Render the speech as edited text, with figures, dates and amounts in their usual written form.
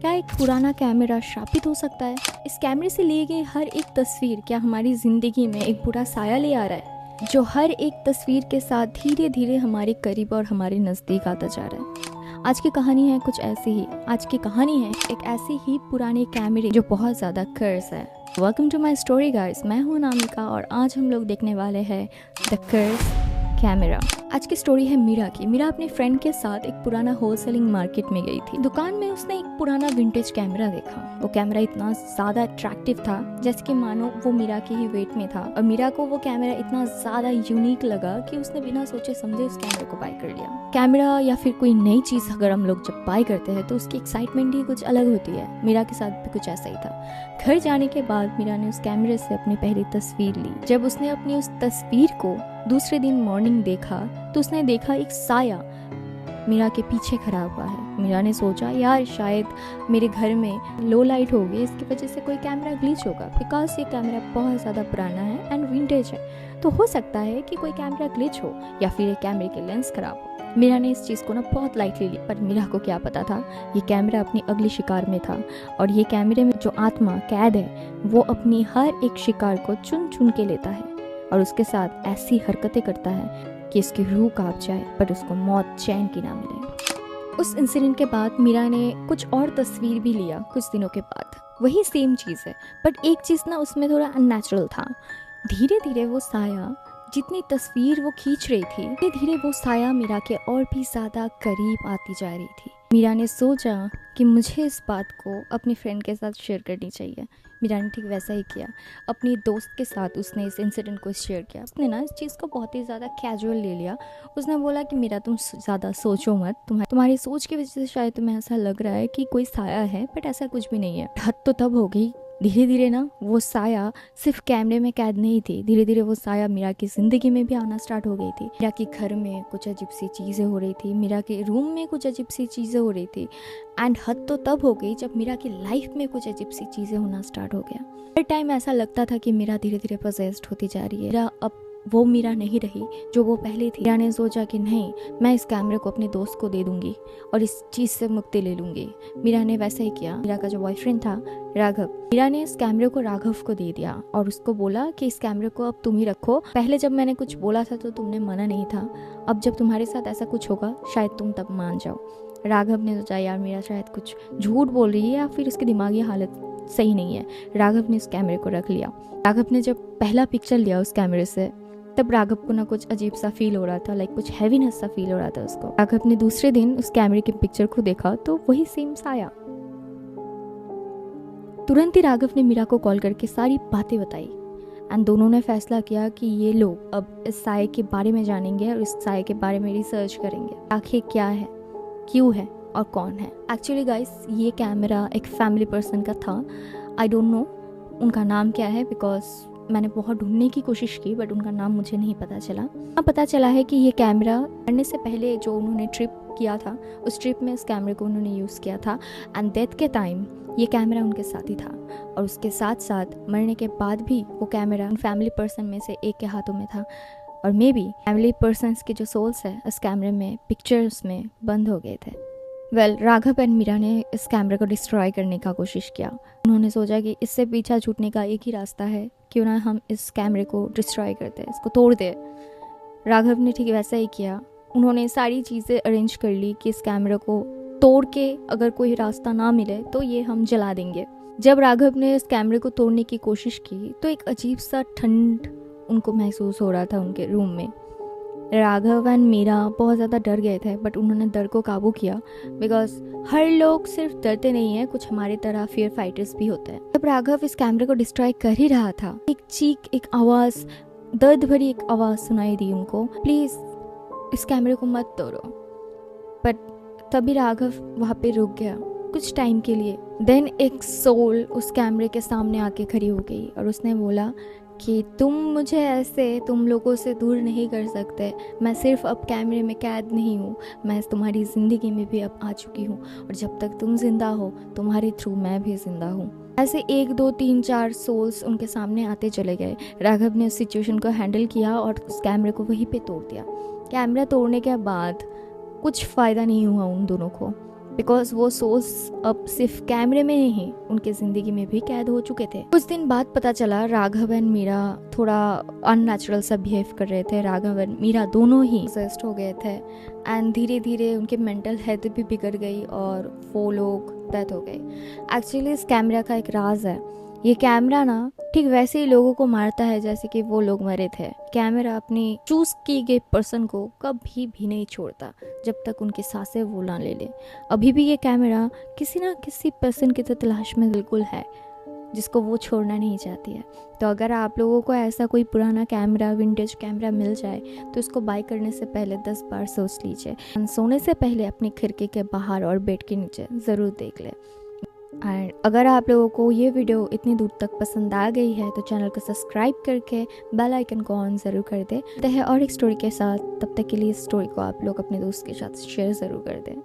क्या एक पुराना कैमरा श्रापित हो सकता है? इस कैमरे से ली गई हर एक तस्वीर क्या हमारी ज़िंदगी में एक बुरा साया ले आ रहा है, जो हर एक तस्वीर के साथ धीरे धीरे हमारे करीब और हमारे नज़दीक आता जा रहा है। आज की कहानी है कुछ ऐसी ही। आज की कहानी है एक ऐसी ही पुराने कैमरे जो बहुत ज़्यादा कर्स है। Welcome to my story guys, मैं हूँ नामिका और आज हम लोग देखने वाले हैं द कर्स कैमरा। आज की स्टोरी है मीरा की। मीरा अपने फ्रेंड के साथ एक पुराना होलसेलिंग मार्केट में गई थी। दुकान में उसने एक पुराना विंटेज कैमरा देखा। वो कैमरा इतना ज्यादा अट्रैक्टिव था जैसे कि मानो वो मीरा के ही वेट में था, और मीरा को वो कैमरा इतना ज्यादा यूनिक लगा कि उसने बिना सोचे समझे उस कैमरे को बाय कर लिया। कैमरा या फिर कोई नई चीज अगर हम लोग जब बाय करते हैं तो उसकी एक्साइटमेंट ही कुछ अलग होती है। मीरा के साथ भी कुछ ऐसा ही था। घर जाने के बाद मीरा ने उस कैमरे से अपनी पहली तस्वीर ली। जब उसने अपनी उस तस्वीर को दूसरे दिन मॉर्निंग देखा तो उसने देखा एक साया मीरा के पीछे खड़ा हुआ है। मीरा ने सोचा यार शायद मेरे घर में लो लाइट होगी, इसकी वजह से कोई कैमरा ग्लिच होगा, बिकॉज ये कैमरा बहुत ज़्यादा पुराना है एंड विंटेज है, तो हो सकता है कि कोई कैमरा ग्लिच हो या फिर एक कैमरे के लेंस खराब हो। मीरा ने इस चीज़ को बहुत लाइटली ली, पर मीरा को क्या पता था ये कैमरा अपनी अगली शिकार में था, और ये कैमरे में जो आत्मा कैद है वो अपनी हर एक शिकार को चुन चुन के लेता है और उसके साथ ऐसी हरकतें करता है कि इसकी रूह कांप जाए पर उसको मौत चैन की ना मिले। उस इंसिडेंट के बाद मीरा ने कुछ और तस्वीर भी लिया कुछ दिनों के बाद। वही सेम चीज़ है, बट एक चीज़ ना उसमें थोड़ा अननेचुरल था। धीरे धीरे वो साया, जितनी तस्वीर वो खींच रही थी, धीरे धीरे वो साया मीरा के और भी ज़्यादा करीब आती जा रही थी। मीरा ने सोचा कि मुझे इस बात को अपनी फ्रेंड के साथ शेयर करनी चाहिए। मीरा ने ठीक वैसा ही किया। अपनी दोस्त के साथ उसने इस इंसिडेंट को शेयर किया। उसने ना इस चीज़ को बहुत ही ज़्यादा कैजुअल ले लिया। उसने बोला कि मीरा तुम ज़्यादा सोचो मत, तुम्हारी सोच की वजह से शायद तुम्हें ऐसा लग रहा है कि कोई साया है, बट ऐसा कुछ भी नहीं है। हद तो तब हो गई धीरे धीरे ना वो साया सिर्फ कैमरे में कैद नहीं थी, धीरे धीरे वो साया मीरा की ज़िंदगी में भी आना स्टार्ट हो गई थी। मीरा के घर में कुछ अजीब सी चीज़ें हो रही थी, मीरा के रूम में कुछ अजीब सी चीज़ें हो रही थी, एंड हद तो तब हो गई जब मीरा की लाइफ में कुछ अजीब सी चीज़ें होना स्टार्ट हो गया। हर टाइम ऐसा लगता था कि मीरा धीरे धीरे पोजेस्ड होती जा रही है। मीरा अब वो मीरा नहीं रही जो वो पहले थी। मीरा ने सोचा कि नहीं, मैं इस कैमरे को अपने दोस्त को दे दूंगी और इस चीज़ से मुक्ति ले लूंगी। मीरा ने वैसा ही किया। मीरा का जो बॉयफ्रेंड था राघव, मीरा ने इस कैमरे को राघव को दे दिया और उसको बोला कि इस कैमरे को अब तुम ही रखो। पहले जब मैंने कुछ बोला था तो तुमने मना नहीं था, अब जब तुम्हारे साथ ऐसा कुछ होगा शायद तुम तब मान जाओ। राघव ने सोचा यार मीरा शायद कुछ झूठ बोल रही है या फिर उसकी दिमागी हालत सही नहीं है। राघव ने उस कैमरे को रख लिया। राघव ने जब पहला पिक्चर लिया उस कैमरे से तब राघव को ना कुछ अजीब सा फील हो रहा था, लाइक कुछ हैवीनेस सा फील हो रहा था उसको। राघव ने दूसरे दिन उस कैमरे के पिक्चर को देखा तो वही सेम साया। तुरंत ही राघव ने मीरा को कॉल करके सारी बातें बताई एंड दोनों ने फैसला किया कि ये लोग अब इस साये के बारे में जानेंगे और इस साये के बारे में रिसर्च करेंगे, आखिर क्या है, क्यों है और कौन है। एक्चुअली गाइस ये कैमरा एक फैमिली पर्सन का था। आई डोंट नो उनका नाम क्या है, बिकॉज मैंने बहुत ढूंढने की कोशिश की बट उनका नाम मुझे नहीं पता चला। पता चला है कि ये कैमरा मरने से पहले जो उन्होंने ट्रिप किया था उस ट्रिप में इस कैमरे को उन्होंने यूज़ किया था, एंड डेथ के टाइम ये कैमरा उनके साथ ही था, और उसके साथ साथ मरने के बाद भी वो कैमरा फैमिली पर्सन में से एक के हाथों में था, और मे बी फैमिली पर्सन्स के जो सोल्स है इस कैमरे में पिक्चर्स में बंद हो गए थे। राघव एंड मीरा ने इस कैमरे को डिस्ट्रॉय करने का कोशिश किया। उन्होंने सोचा कि इससे पीछा छूटने का एक ही रास्ता है, क्यों ना हम इस कैमरे को डिस्ट्रॉय करते हैं, इसको तोड़ दे। राघव ने ठीक वैसा ही किया। उन्होंने सारी चीज़ें अरेंज कर ली कि इस कैमरे को तोड़ के अगर कोई रास्ता ना मिले तो ये हम जला देंगे। जब राघव ने इस कैमरे को तोड़ने की कोशिश की तो एक अजीब सा ठंड उनको महसूस हो रहा था उनके रूम में। राघव एंड मीरा बहुत ज़्यादा डर गए थे, बट उन्होंने डर को काबू किया, बिकॉज हर लोग सिर्फ डरते नहीं हैं, कुछ हमारी तरह फियर फाइटर्स भी होते हैं। जब राघव इस कैमरे को डिस्ट्रॉय कर ही रहा था, एक चीख, एक आवाज़, दर्द भरी एक आवाज़ सुनाई दी उनको, प्लीज़ इस कैमरे को मत तोड़ो। बट तभी राघव वहाँ पे रुक गया कुछ टाइम के लिए। देन एक सोल उस कैमरे के सामने आके खड़ी हो गई और उसने बोला कि तुम मुझे ऐसे तुम लोगों से दूर नहीं कर सकते। मैं सिर्फ अब कैमरे में कैद नहीं हूँ, मैं तुम्हारी ज़िंदगी में भी अब आ चुकी हूँ, और जब तक तुम जिंदा हो तुम्हारे थ्रू मैं भी जिंदा हूँ। ऐसे 1 2 3 4 सोल्स उनके सामने आते चले गए। राघव ने उस सिचुएशन को हैंडल किया और उस कैमरे को वहीं पे तोड़ दिया। कैमरा तोड़ने के बाद कुछ फ़ायदा नहीं हुआ उन दोनों को। बिकॉज वो सोल्स अब सिर्फ कैमरे में ही उनके ज़िंदगी में भी कैद हो चुके थे। कुछ दिन बाद पता चला राघव एंड मीरा थोड़ा अननेचुरल सा बिहेव कर रहे थे। राघव एंड मीरा दोनों ही पोसेस्ड हो गए थे एंड धीरे धीरे उनके मेंटल हेल्थ भी बिगड़ गई और वो लोग डेथ हो गए। एक्चुअली इस कैमरा का एक राज है, ये कैमरा ना ठीक वैसे ही लोगों को मारता है जैसे कि वो लोग मरे थे। कैमरा अपनी चूज की गई पर्सन को कभी भी नहीं छोड़ता जब तक उनकी सांसें वो ना ले ले। अभी भी ये कैमरा किसी ना किसी पर्सन की तो तलाश में बिल्कुल है जिसको वो छोड़ना नहीं चाहती है। तो अगर आप लोगों को ऐसा कोई पुराना कैमरा, विंटेज कैमरा मिल जाए तो इसको बाय करने से पहले 10 बार सोच लीजिए। सोने से पहले अपनी खिड़की के बाहर और बेड के नीचे ज़रूर देख ले। एंड अगर आप लोगों को ये वीडियो इतनी दूर तक पसंद आ गई है तो चैनल को सब्सक्राइब करके बेल आइकन को ऑन ज़रूर कर दें। और एक स्टोरी के साथ, तब तक के लिए इस स्टोरी को आप लोग अपने दोस्त के साथ शेयर ज़रूर कर दें।